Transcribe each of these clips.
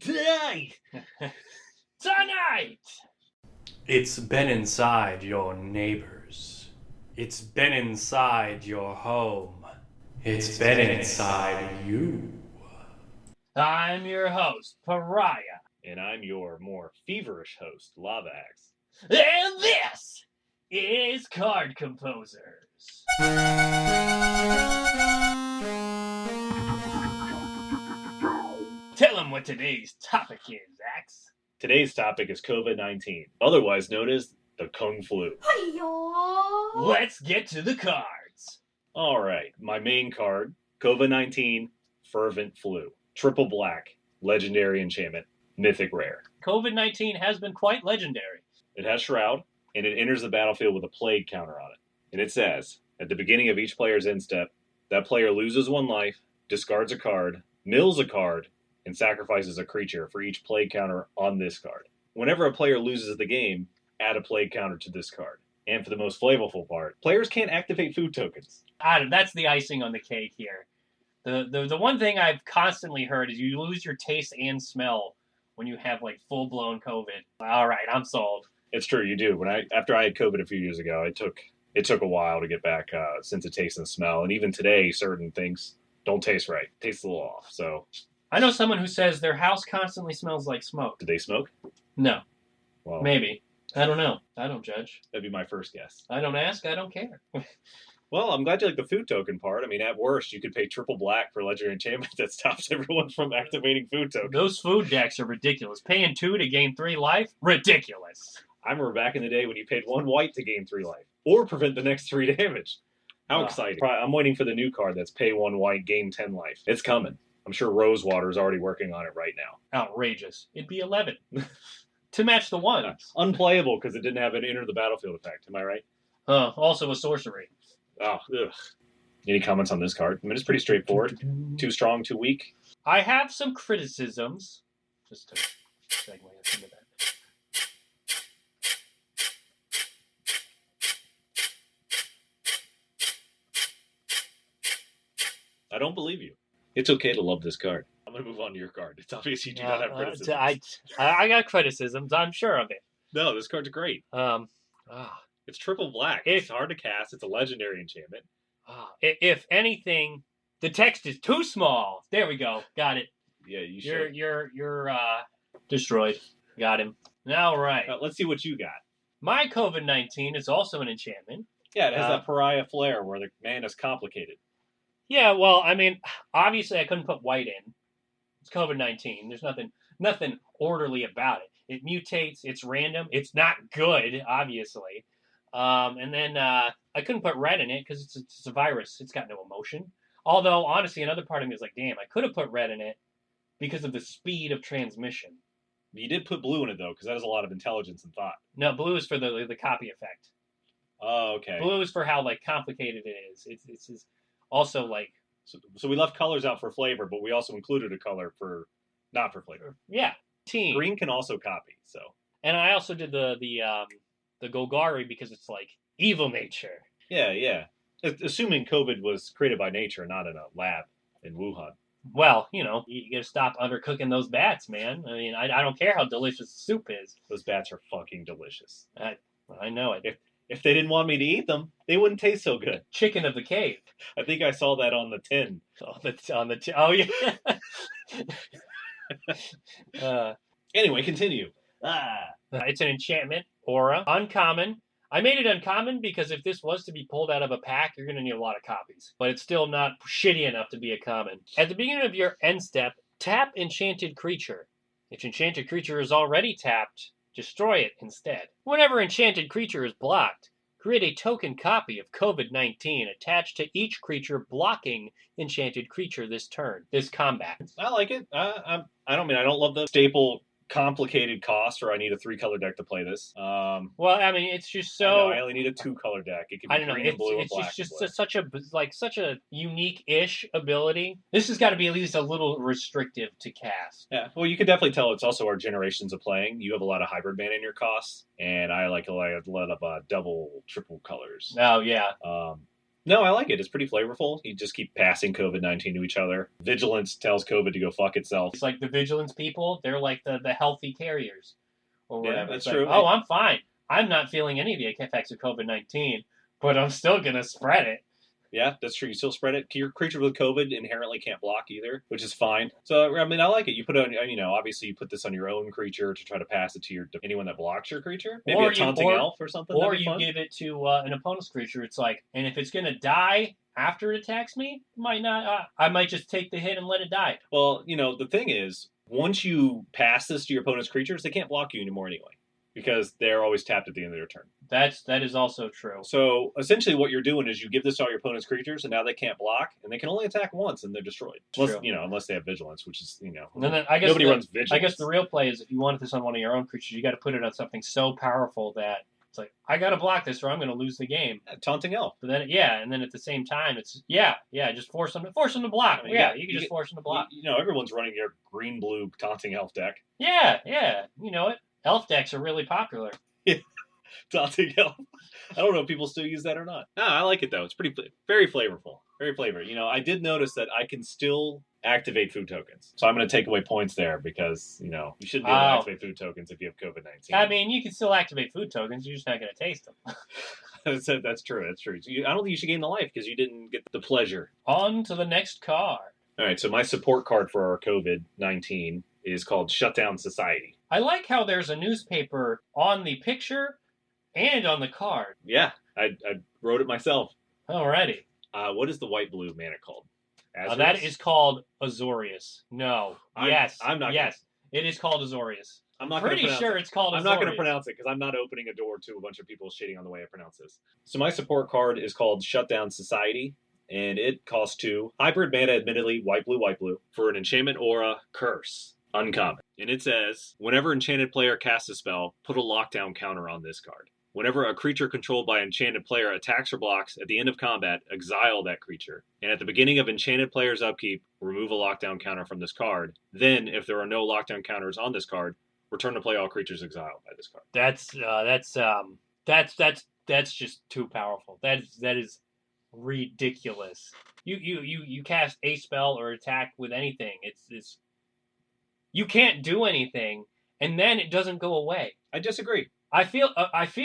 Tonight! Tonight! It's been inside your neighbors. It's been inside your home. It's been inside you. I'm your host, Pariah. And I'm your more feverish host, Lava Axe. And this is Card Composers. Tell them what today's topic is, Axe. Today's topic is COVID-19, otherwise known as the Kung Flu. Let's get to the cards. All right, my main card, COVID-19 Fervent Flu. Triple black, legendary enchantment, mythic rare. COVID-19 has been quite legendary. It has Shroud, and it enters the battlefield with a plague counter on it. And it says, at the beginning of each player's end step, that player loses 1 life, discards a card, mills a card, and sacrifices a creature for each plague counter on this card. Whenever a player loses the game, add a plague counter to this card. And for the most flavorful part, players can't activate food tokens. That's the icing on the cake here. The one thing I've constantly heard is you lose your taste and smell when you have like full-blown COVID. All right, I'm sold. It's true, you do. After I had COVID a few years ago, it took a while to get back sense of taste and smell. And even today, certain things don't taste right. Tastes a little off. So I know someone who says their house constantly smells like smoke. do they smoke? No. Well, Maybe. I don't know. I don't judge. that'd be my first guess. I don't ask. I don't care. Well, I'm glad you like the food token part. I mean, at worst, you could pay triple black for legendary enchantment that stops everyone from activating food tokens. Those food decks are ridiculous. Paying 2 to gain 3 life? Ridiculous. I remember back in the day when you paid 1 white to gain 3 life or prevent the next 3 damage. How exciting. I'm waiting for the new card that's pay 1 white, gain 10 life. It's coming. I'm sure Rosewater is already working on it right now. Outrageous. It'd be 11. To match the ones. Unplayable because it didn't have an enter the battlefield effect. Am I right? Also a sorcery. Oh, ugh. Any comments on this card? I mean, it's pretty straightforward. Too strong, too weak. I have some criticisms. Just to segue us into that. I don't believe you. It's okay to love this card. I'm going to move on to your card. It's obvious you do not have criticisms. I got criticisms. I'm sure of it. No, this card's great. It's triple black. It's hard to cast. It's a legendary enchantment. If anything, the text is too small. There we go. Got it. Yeah, you should. You're destroyed. Got him. All right. Let's see what you got. My COVID-19 is also an enchantment. Yeah, it has that pariah flair where the man is complicated. Yeah, well, I mean, obviously I couldn't put white in. It's COVID-19. There's nothing orderly about it. It mutates. It's random. It's not good, obviously. And then I couldn't put red in it because it's a virus. It's got no emotion. Although, honestly, another part of me is like, damn, I could have put red in it because of the speed of transmission. You did put blue in it, though, because that has a lot of intelligence and thought. No, blue is for the copy effect. Oh, okay. Blue is for how, like, complicated it is. It's also, like... So we left colors out for flavor, but we also included a color not for flavor. Yeah. Team. Green can also copy, so... And I also did the Golgari because it's, like, evil nature. Yeah. Assuming COVID was created by nature, not in a lab in Wuhan. Well, you gotta stop undercooking those bats, man. I mean, I don't care how delicious the soup is. Those bats are fucking delicious. I know it. If they didn't want me to eat them, they wouldn't taste so good. Chicken of the cave. I think I saw that on the tin. Oh, yeah. Anyway, continue. It's an enchantment, aura, uncommon. I made it uncommon because if this was to be pulled out of a pack, you're going to need a lot of copies. But it's still not shitty enough to be a common. At the beginning of your end step, tap enchanted creature. If enchanted creature is already tapped, destroy it instead. Whenever enchanted creature is blocked, create a token copy of COVID-19 attached to each creature blocking enchanted creature this combat. I like it. I don't love the staple complicated cost, or I need a 3-color deck to play this. Well, I mean, it's just so... I only need a 2-color deck. It can be green and blue and black. It's just such a unique-ish ability. This has got to be at least a little restrictive to cast. Yeah, well, you can definitely tell it's also our generations of playing. You have a lot of hybrid mana in your costs, and I like a lot of double, triple colors. Oh, yeah. No, I like it. It's pretty flavorful. You just keep passing COVID-19 to each other. Vigilance tells COVID to go fuck itself. It's like the vigilance people. They're like the healthy carriers or Yeah, whatever. that's It's true. like, oh, I'm fine. I'm not feeling any of the effects of COVID-19, but I'm still gonna spread it. Yeah, that's true. You still spread it. Your creature with COVID inherently can't block either, which is fine. So, I mean, I like it. You put it on, obviously you put this on your own creature to try to pass it to anyone that blocks your creature. Maybe a taunting elf or something. Or That'd be you fun. give it to an opponent's creature. It's like, and if it's gonna die after it attacks me, might not. I might just take the hit and let it die. Well, the thing is, once you pass this to your opponent's creatures, they can't block you anymore anyway, because they're always tapped at the end of their turn. That is also true. So essentially, what you're doing is you give this to all your opponent's creatures, and now they can't block, and they can only attack once, and they're destroyed. Unless they have vigilance, which is And then I guess nobody runs vigilance. I guess the real play is if you wanted this on one of your own creatures, you got to put it on something so powerful that it's like I got to block this or I'm going to lose the game. Taunting elf. But then and then at the same time it's just force them to block. You can just force them to block. Everyone's running your green-blue taunting elf deck. Yeah. You know it. Elf decks are really popular. Taunting elf. I don't know if people still use that or not. No, I like it though. It's very flavorful. Very flavored. I did notice that I can still activate food tokens. So I'm going to take away points there because, you shouldn't be able to activate food tokens if you have COVID-19. I mean, you can still activate food tokens. You're just not going to taste them. That's true. That's true. So I don't think you should gain the life because you didn't get the pleasure. On to the next card. All right. So my support card for our COVID-19 is called Shutdown Society. I like how there's a newspaper on the picture and on the card. Yeah, I wrote it myself. Alrighty. What is the white-blue mana called? That is called Azorius. No. Yes. I'm not. Yes. It is called Azorius. I'm not pretty sure it's called Azorius. I'm not going to pronounce it because I'm not opening a door to a bunch of people shitting on the way I pronounce this. So my support card is called Shutdown Society, and it costs 2. Hybrid mana, admittedly, white, blue, for an enchantment aura curse. Uncommon. And it says, whenever enchanted player casts a spell, put a lockdown counter on this card. Whenever a creature controlled by enchanted player attacks or blocks, at the end of combat, exile that creature. And at the beginning of enchanted player's upkeep, remove a lockdown counter from this card. Then, if there are no lockdown counters on this card, return to play all creatures exiled by this card. That's just too powerful. That is ridiculous. You cast a spell or attack with anything. It's you can't do anything, and then it doesn't go away. I disagree. I feel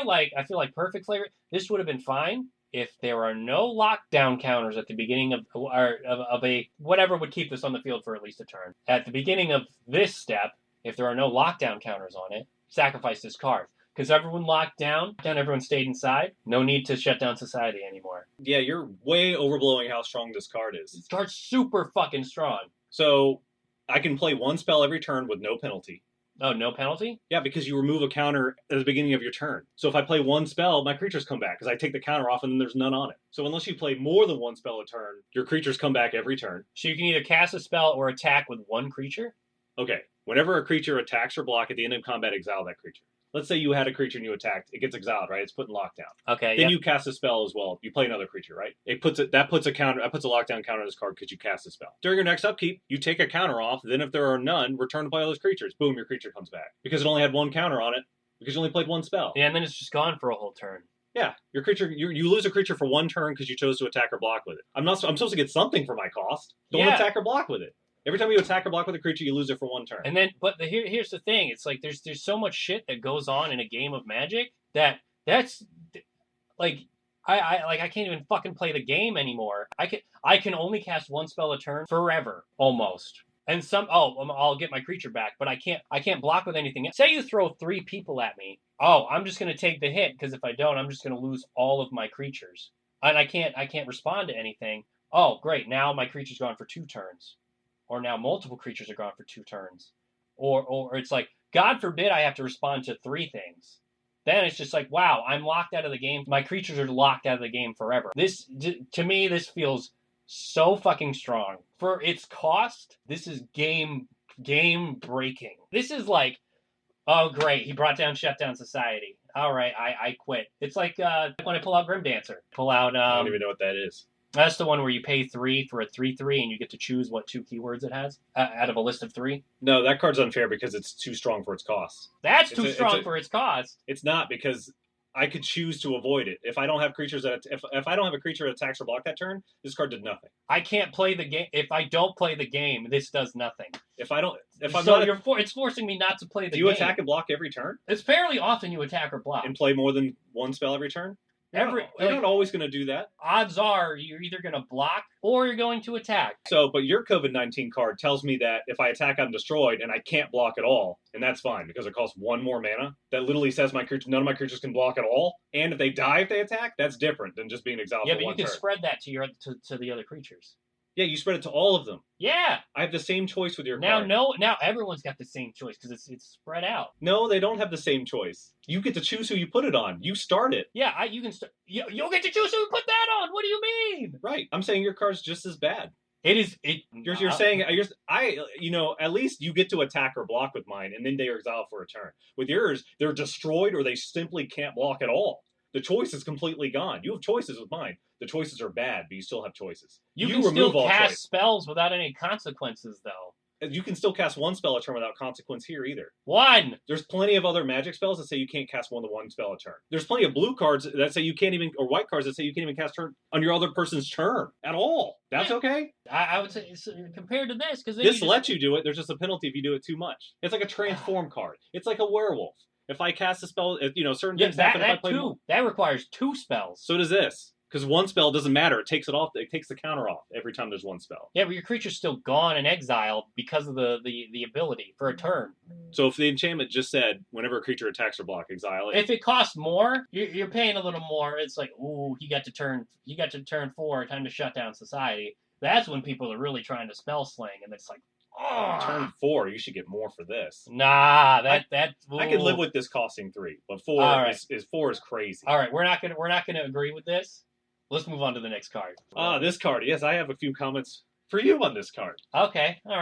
like perfect flavor. This would have been fine if there are no lockdown counters at the beginning of a whatever would keep this on the field for at least a turn. At the beginning of this step, if there are no lockdown counters on it, sacrifice this card. Because everyone locked down, everyone stayed inside. No need to shut down society anymore. Yeah, you're way overblowing how strong this card is. This card's super fucking strong. So I can play one spell every turn with no penalty. Oh, no penalty? Yeah, because you remove a counter at the beginning of your turn. So if I play one spell, my creatures come back because I take the counter off and then there's none on it. So unless you play more than one spell a turn, your creatures come back every turn. So you can either cast a spell or attack with one creature? Okay. Whenever a creature attacks or block at the end of combat, exile that creature. Let's say you had a creature and you attacked. It gets exiled, right? It's put in lockdown. Okay. Then you cast a spell as well. You play another creature, right? That puts a lockdown counter on this card because you cast a spell. During your next upkeep, you take a counter off. Then if there are none, return to play all those creatures. Boom, your creature comes back because it only had one counter on it because you only played one spell. Yeah, and then it's just gone for a whole turn. Yeah, your creature, you lose a creature for one turn because you chose to attack or block with it. I'm supposed to get something for my cost. Don't attack or block with it. Every time you attack or block with a creature, you lose it for one turn. And then, but here's the thing: it's like there's so much shit that goes on in a game of Magic that's like I can't even fucking play the game anymore. I can only cast one spell a turn forever, almost. And I'll get my creature back, but I can't block with anything. Say you throw 3 people at me. Oh, I'm just gonna take the hit because if I don't, I'm just gonna lose all of my creatures, and I can't respond to anything. Oh, great! Now my creature's gone for 2 turns. Or now multiple creatures are gone for 2 turns. Or it's like, God forbid I have to respond to 3 things. Then it's just like, wow, I'm locked out of the game. My creatures are locked out of the game forever. To me, this feels so fucking strong. For its cost, this is game breaking. This is like, oh great, he brought down Shutdown Society. All right, I quit. It's like when I pull out Grim Dancer. I don't even know what that is. That's the one where you pay 3 for a 3/3 and you get to choose what 2 keywords it has out of a list of 3. No, that card's unfair because it's too strong for its cost. That's too strong for its cost. It's not because I could choose to avoid it. If I don't have creatures that if I don't have a creature that attacks or block that turn, this card did nothing. I can't play the game. If I don't play the game, this does nothing. If I'm so not, it's forcing me not to play the do game. you attack and block every turn It's fairly often you attack or block. and play more than one spell every turn? You're not always going to do that. Odds are you're either going to block or you're going to attack. So, but your COVID-19 card tells me that if I attack, I'm destroyed, and I can't block at all, and that's fine because it costs 1 more mana. That literally says none of my creatures can block at all, and if they die if they attack, that's different than just being exiled. Yeah, for but you one can turn. spread that to the other creatures. Yeah, you spread it to all of them. Yeah. I have the same choice with your Now card. now everyone's got the same choice because it's spread out. No, they don't have the same choice. You get to choose who you put it on. You start it. Yeah, you can start. You'll get to choose who put that on. What do you mean? Right. I'm saying your card's just as bad. It is. You're saying at least you get to attack or block with mine, and then they are exiled for a turn. With yours, they're destroyed or they simply can't block at all. The choice is completely gone. You have choices with mine. The choices are bad, but you still have choices. You can still remove all cast choice. spells without any consequences, though. You can still cast 1 spell a turn without consequence here either. One. There's plenty of other magic spells that say you can't cast more than 1 spell a turn. There's plenty of blue cards that say you can't even, or white cards that say you can't even cast turn on your other person's turn at all. That's okay. I would say compared to this, because This lets you do it. There's just a penalty if you do it too much. It's like a transform card. It's like a werewolf. If I cast a spell, certain things happen if I play. That requires 2 spells. So does this. Because 1 spell doesn't matter. It takes it off. It takes the counter off every time there's 1 spell. Yeah, but your creature's still gone and exiled because of the ability for a turn. So if the enchantment just said, whenever a creature attacks or block, exile it. If it costs more, you're paying a little more. It's like, ooh, he got to turn 4, time to shut down society. That's when people are really trying to spell sling, and it's like, oh. Turn 4, you should get more for this. Nah, that. I can live with this costing 3, but 4 right. is 4 is crazy. All right, we're not gonna agree with this. Let's move on to the next card. This card. Yes, I have a few comments for you on this card. Okay, all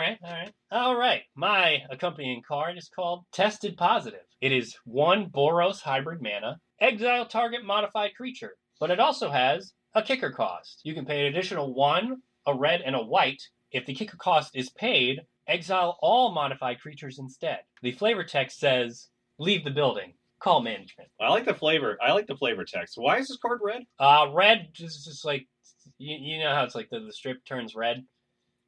right. My accompanying card is called Tested Positive. It is 1 Boros hybrid mana, exile target modified creature, but it also has a kicker cost. You can pay an additional 1, a red, and a white. If the kicker cost is paid, exile all modified creatures instead. The flavor text says, leave the building. Call management. I like the flavor. I like the flavor text. Why is this card red? Red is just like, you know how it's like the strip turns red?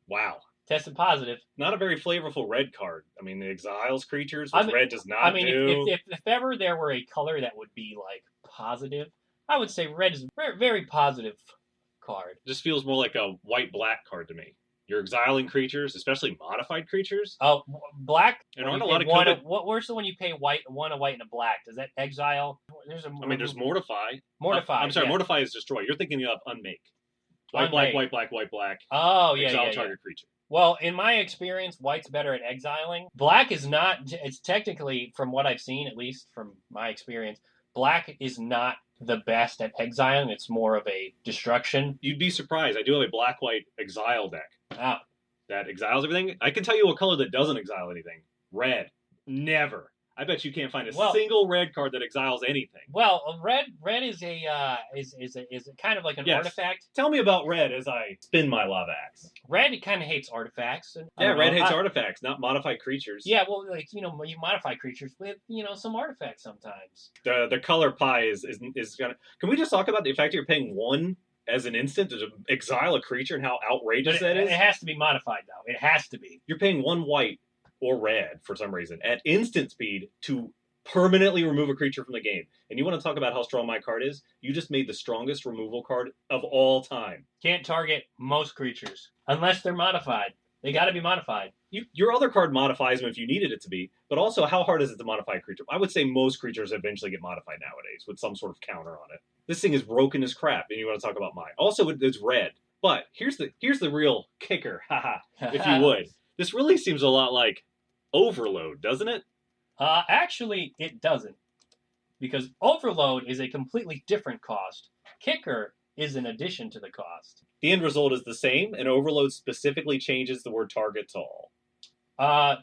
Wow. Tested positive. Not a very flavorful red card. I mean, the exiles creatures, which red does not do. If ever there were a color that would be like positive, I would say red is a very, very positive card. Just feels more like a white-black card to me. You're exiling creatures, especially modified creatures. Oh, black. And aren't a lot of where's the one you pay white, a white and a black? Does that exile? There's Mortify. Mortify. I'm sorry, yeah. Mortify is destroy. You're thinking of Unmake. White, black. Oh, yeah, exile yeah. target creature. Well, in my experience, white's better at exiling. Black is not. It's technically, from what I've seen, at least from my experience, black is not the best at exiling. It's more of a destruction. You'd be surprised. I do have a black-white exile deck. Oh. That exiles everything. I can tell you a color that doesn't exile anything. Red. Never. I bet you can't find a single red card that exiles anything. Well, red is a kind of like an artifact. Tell me about red as I spin my lava axe. Red kind of hates artifacts. Red hates artifacts, not modified creatures. Yeah, well, you modify creatures with some artifacts sometimes. The color pie is gonna. Can we just talk about the fact that you're paying 1 as an instant to exile a creature and how outrageous that is? It has to be modified though. It has to be. You're paying 1 white or red for some reason at instant speed to permanently remove a creature from the game. And you want to talk about how strong my card is? You just made the strongest removal card of all time. Can't target most creatures unless they're modified. They got to be modified. Your other card modifies them if you needed it to be, but also how hard is it to modify a creature? I would say most creatures eventually get modified nowadays with some sort of counter on it. This thing is broken as crap, and you want to talk about mine. Also, it's red. But here's the real kicker, haha, if you would. This really seems a lot like Overload, doesn't it? Actually, it doesn't. Because Overload is a completely different cost. Kicker is an addition to the cost. The end result is the same, and Overload specifically changes the word target to all.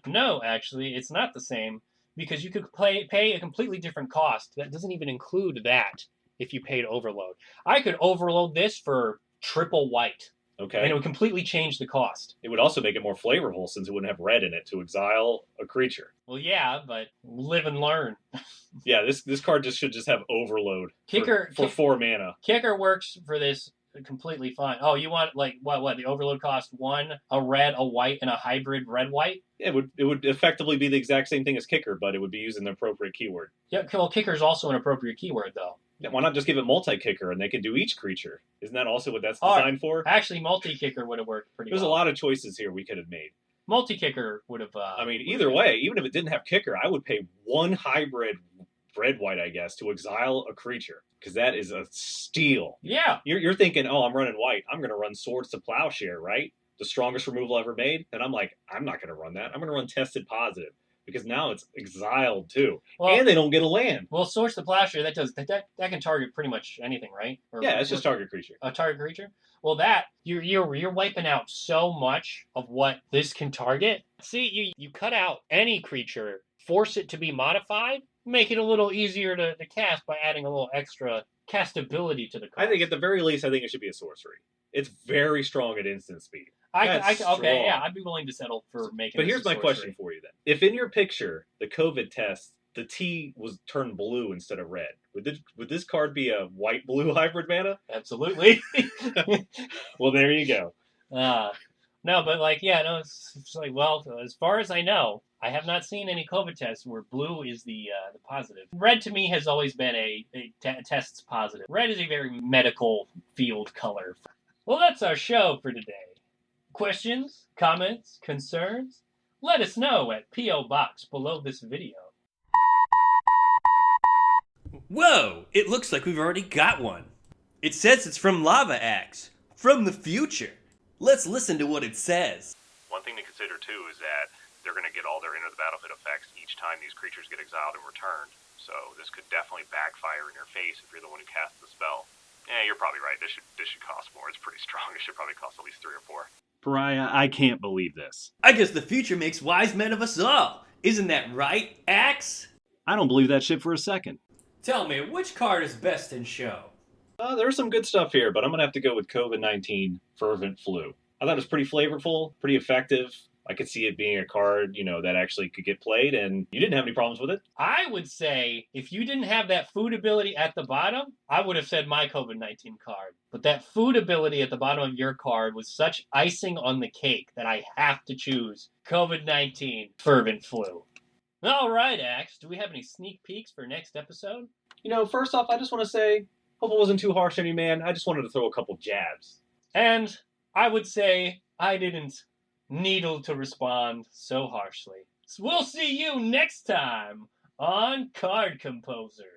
No, actually, it's not the same. Because you could pay a completely different cost. That doesn't even include that if you paid Overload. I could overload this for triple white. Okay. And it would completely change the cost. It would also make it more flavorful since it wouldn't have red in it to exile a creature. Well, yeah, but live and learn. Yeah, this card should just have Overload Kicker for 4 mana. Kicker works for this completely fine. Oh, you want like what? The Overload cost 1, a red, a white, and a hybrid red-white? It would effectively be the exact same thing as Kicker, but it would be using the appropriate keyword. Yeah, well, Kicker is also an appropriate keyword, though. Yeah, why not just give it multi-kicker and they can do each creature? Isn't that also what that's designed for? Actually, multi-kicker would have worked pretty well. There's a lot of choices here we could have made. Multi-kicker would have... I mean, either way, even if it didn't have Kicker, I would pay 1 hybrid red-white, I guess, to exile a creature. Because that is a steal. Yeah. You're thinking, oh, I'm running white. I'm going to run Swords to Plowshare, right? The strongest removal ever made. And I'm like, I'm not going to run that. I'm going to run Tested Positive. Because now it's exiled, too. Well, and they don't get a land. Well, Swords to Plowshare, that can target pretty much anything, right? Yeah, it's just target creature. A target creature? Well, that, you're wiping out so much of what this can target. See, you cut out any creature, force it to be modified, make it a little easier to cast by adding a little extra castability to the card. I think at the very least, it should be a sorcery. It's very strong at instant speed. Okay, yeah, I'd be willing to settle for making. But here's my question for you then: if in your picture the COVID test, the T was turned blue instead of red, would this card be a white-blue hybrid mana? Absolutely. Well, there you go. No, but like, yeah, no, it's like, well, as far as I know, I have not seen any COVID tests where blue is the positive. Red to me has always been a tests positive. Red is a very medical field color. Well, that's our show for today. Questions, comments, concerns? Let us know at P.O. Box below this video. Whoa! It looks like we've already got one. It says it's from Lava Axe, from the future. Let's listen to what it says. One thing to consider too is that they're going to get all their Enter the Battlefield effects each time these creatures get exiled and returned. So this could definitely backfire in your face if you're the one who casts the spell. Yeah, you're probably right. This should cost more. It's pretty strong. It should probably cost at least 3 or 4. Pariah, I can't believe this. I guess the future makes wise men of us all. Isn't that right, Axe? I don't believe that shit for a second. Tell me, which card is best in show? There's some good stuff here, but I'm going to have to go with COVID-19 Fervent Flu. I thought it was pretty flavorful, pretty effective. I could see it being a card, that actually could get played, and you didn't have any problems with it. I would say if you didn't have that food ability at the bottom, I would have said my COVID-19 card. But that food ability at the bottom of your card was such icing on the cake that I have to choose COVID-19 Fervent Flu. All right, Axe, do we have any sneak peeks for next episode? First off, I just want to say, hope it wasn't too harsh on you, man. I just wanted to throw a couple jabs. And I would say I didn't needle to respond so harshly. So we'll see you next time on Card Composer.